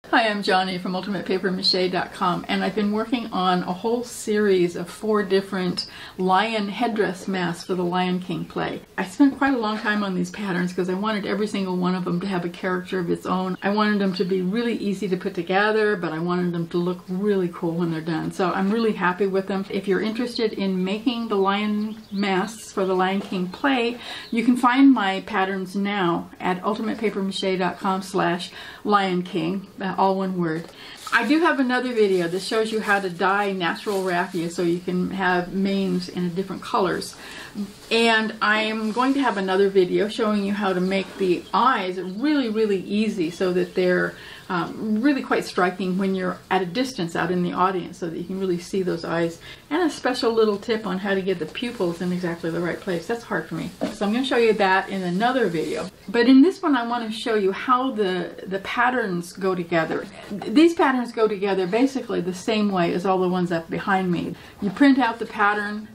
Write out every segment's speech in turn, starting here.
Hi, I'm Johnny from UltimatePaperMache.com, and I've been working on a whole series of 4 different lion headdress masks for the Lion King play. I spent quite a long time on these patterns because I wanted every single one of them to have a character of its own. I wanted them to be really easy to put together, but I wanted them to look really cool when they're done. So I'm really happy with them. If you're interested in making the lion masks for the Lion King play, you can find my patterns now at UltimatePaperMache.com/Lion King. All one word. I do have another video that shows you how to dye natural raffia so you can have manes in different colors. And I'm going to have another video showing you how to make the eyes really easy so that they're really quite striking when you're at a distance out in the audience so that you can really see those eyes. And a special little tip on how to get the pupils in exactly the right place. That's hard for me. So I'm going to show you that in another video. But in this one I want to show you how the patterns go together. These patterns go together basically the same way as all the ones up behind me. You print out the pattern.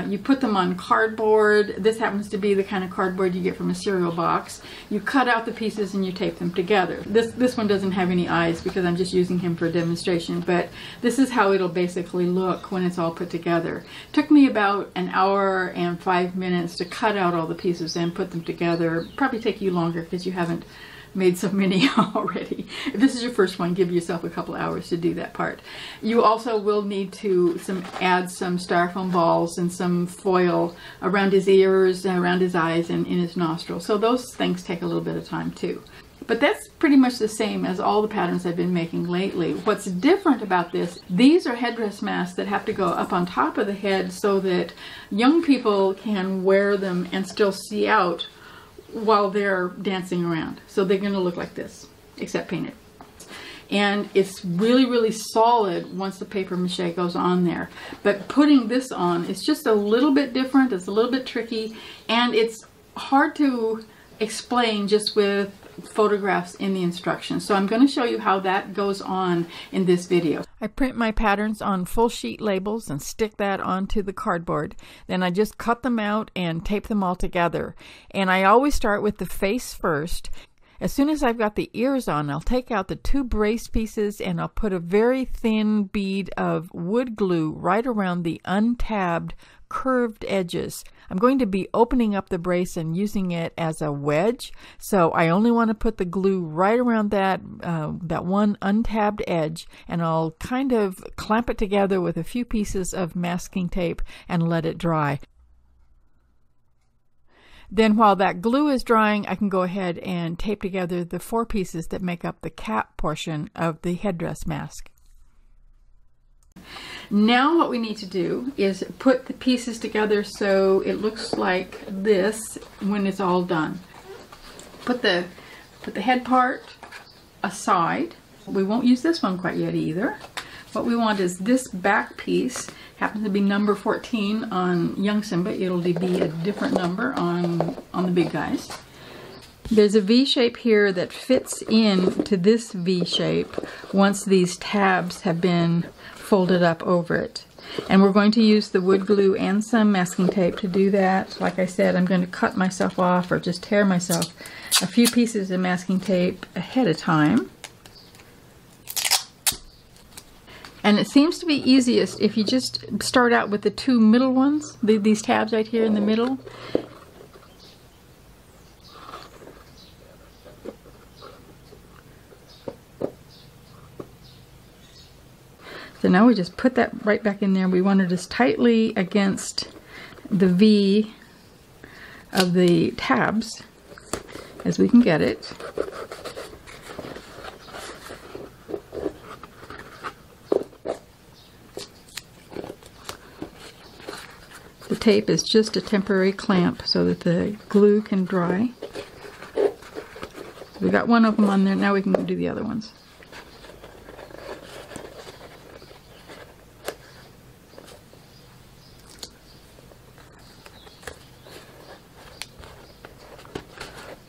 You put them on cardboard. This happens to be the kind of cardboard you get from a cereal box. You cut out the pieces and you tape them together. This one doesn't have any eyes because I'm just using him for a demonstration, but this is how it'll basically look when it's all put together. It took me about an hour and 5 minutes to cut out all the pieces and put them together. Probably take you longer because you haven't made so many already. If this is your first one, give yourself a couple hours to do that part. You also will need to add some styrofoam balls and some foil around his ears, around his eyes, and in his nostrils. So those things take a little bit of time too. But that's pretty much the same as all the patterns I've been making lately. What's different about this, these are headdress masks that have to go up on top of the head so that young people can wear them and still see out while they're dancing around. So they're going to look like this, except painted. And it's really solid once the paper mache goes on there. But putting this on, it's just a little bit different, it's a little bit tricky, and it's hard to explain just with photographs in the instructions. So I'm going to show you how that goes on in this video. I print my patterns on full sheet labels and stick that onto the cardboard. Then I just cut them out and tape them all together. And I always start with the face first. As soon as I've got the ears on, I'll take out the 2 brace pieces and I'll put a very thin bead of wood glue right around the untabbed curved edges. I'm going to be opening up the brace and using it as a wedge, so I only want to put the glue right around that one untabbed edge, and I'll kind of clamp it together with a few pieces of masking tape and let it dry. Then while that glue is drying, I can go ahead and tape together the 4 pieces that make up the cap portion of the headdress mask. Now what we need to do is put the pieces together so it looks like this when it's all done. Put the head part aside. We won't use this one quite yet either. What we want is this back piece. Happens to be number 14 on Young Simba. It'll be a different number on the big guys. There's a V shape here that fits into this V shape once these tabs have been folded up over it. And we're going to use the wood glue and some masking tape to do that. Like I said, I'm going to cut myself off or just tear myself a few pieces of masking tape ahead of time. And it seems to be easiest if you just start out with the 2 middle ones, these tabs right here in the middle. So now we just put that right back in there. We want it as tightly against the V of the tabs as we can get it. The tape is just a temporary clamp so that the glue can dry. We got one of them on there, now we can do the other ones.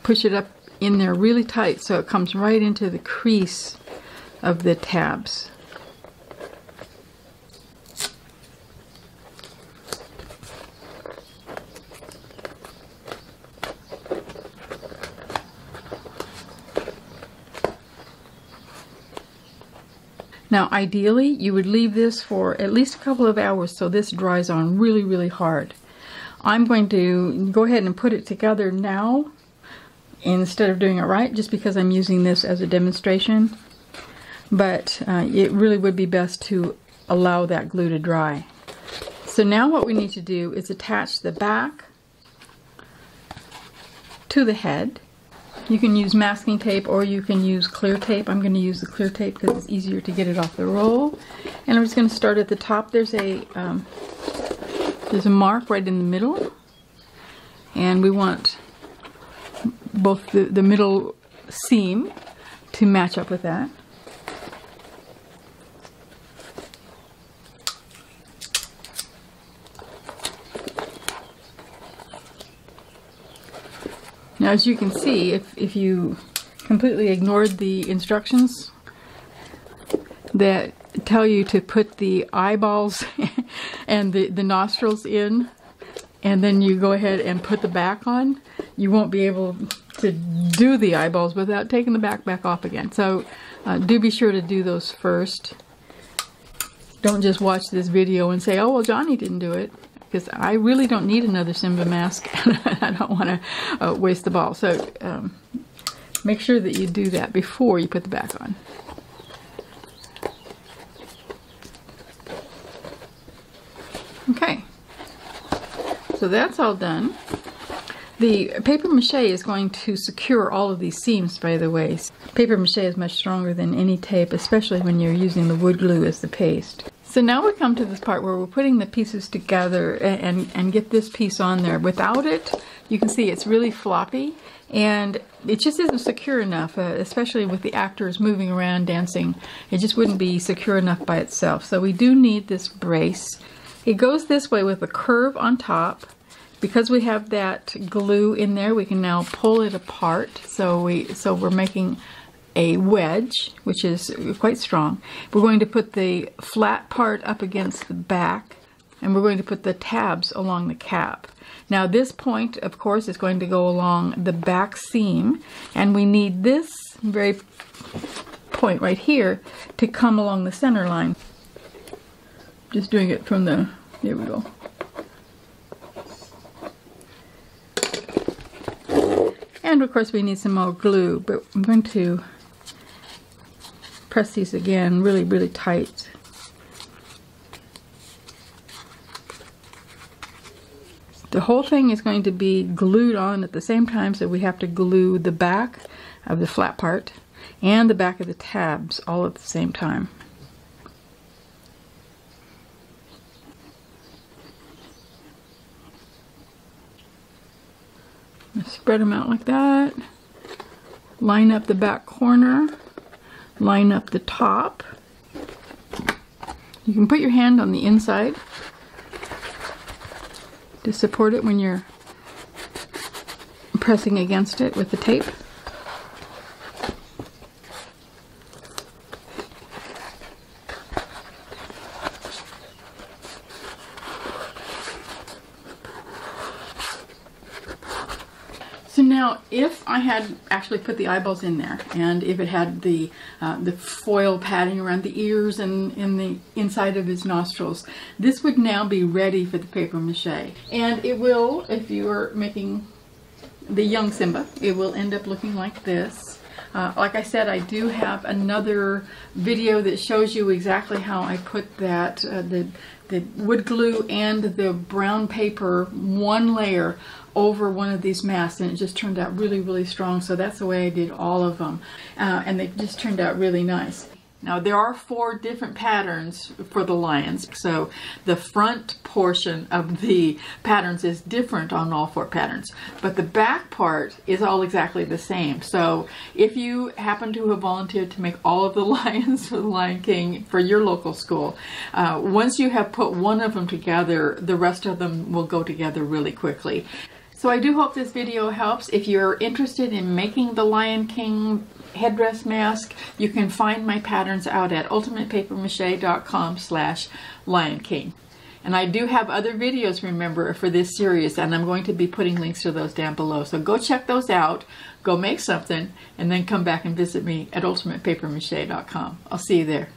Push it up in there really tight so it comes right into the crease of the tabs. Now ideally you would leave this for at least a couple of hours so this dries on really, really hard. I'm going to go ahead and put it together now instead of doing it right, just because I'm using this as a demonstration. But it really would be best to allow that glue to dry. So now what we need to do is attach the back to the head. You can use masking tape or you can use clear tape. I'm going to use the clear tape because it's easier to get it off the roll. And I'm just going to start at the top. There's a mark right in the middle, and we want both the middle seam to match up with that. Now, as you can see, if you completely ignored the instructions that tell you to put the eyeballs and the nostrils in, and then you go ahead and put the back on, you won't be able to do the eyeballs without taking the back off again. So do be sure to do those first. Don't just watch this video and say, oh, well, Johnny didn't do it. Because I really don't need another Simba mask. I don't want to waste the ball. So make sure that you do that before you put the back on. Okay, so that's all done. The paper mache is going to secure all of these seams, by the way. Paper mache is much stronger than any tape, especially when you're using the wood glue as the paste. So now we come to this part where we're putting the pieces together and get this piece on there. Without it, you can see it's really floppy and it just isn't secure enough, especially with the actors moving around dancing. It just wouldn't be secure enough by itself. So we do need this brace. It goes this way with a curve on top. Because we have that glue in there, we can now pull it apart. So we're making a wedge, which is quite strong. We're going to put the flat part up against the back, and we're going to put the tabs along the cap. Now this point, of course, is going to go along the back seam, and we need this very point right here to come along the center line. Just doing it from the, there we go. And of course we need some more glue, but I'm going to press these again really, really tight. The whole thing is going to be glued on at the same time, so we have to glue the back of the flat part and the back of the tabs all at the same time. Spread them out like that. Line up the back corner. Line up the top. You can put your hand on the inside to support it when you're pressing against it with the tape. So now, if I had actually put the eyeballs in there, and if it had the foil padding around the ears and in the inside of his nostrils, this would now be ready for the paper mache. And it will, if you are making the Young Simba, it will end up looking like this. Like I said, I do have another video that shows you exactly how I put that, the wood glue and the brown paper, one layer over one of these masks, and it just turned out really, really strong. So that's the way I did all of them, and they just turned out really nice. Now there are 4 different patterns for the lions, so the front portion of the patterns is different on all 4 patterns, but the back part is all exactly the same. So if you happen to have volunteered to make all of the lions for the Lion King for your local school, once you have put one of them together, the rest of them will go together really quickly. So I do hope this video helps. If you're interested in making the Lion King headdress mask, you can find my patterns out at ultimatepapermache.com/Lion King. And I do have other videos, remember, for this series, and I'm going to be putting links to those down below. So go check those out, go make something, and then come back and visit me at ultimatepapermache.com. I'll see you there.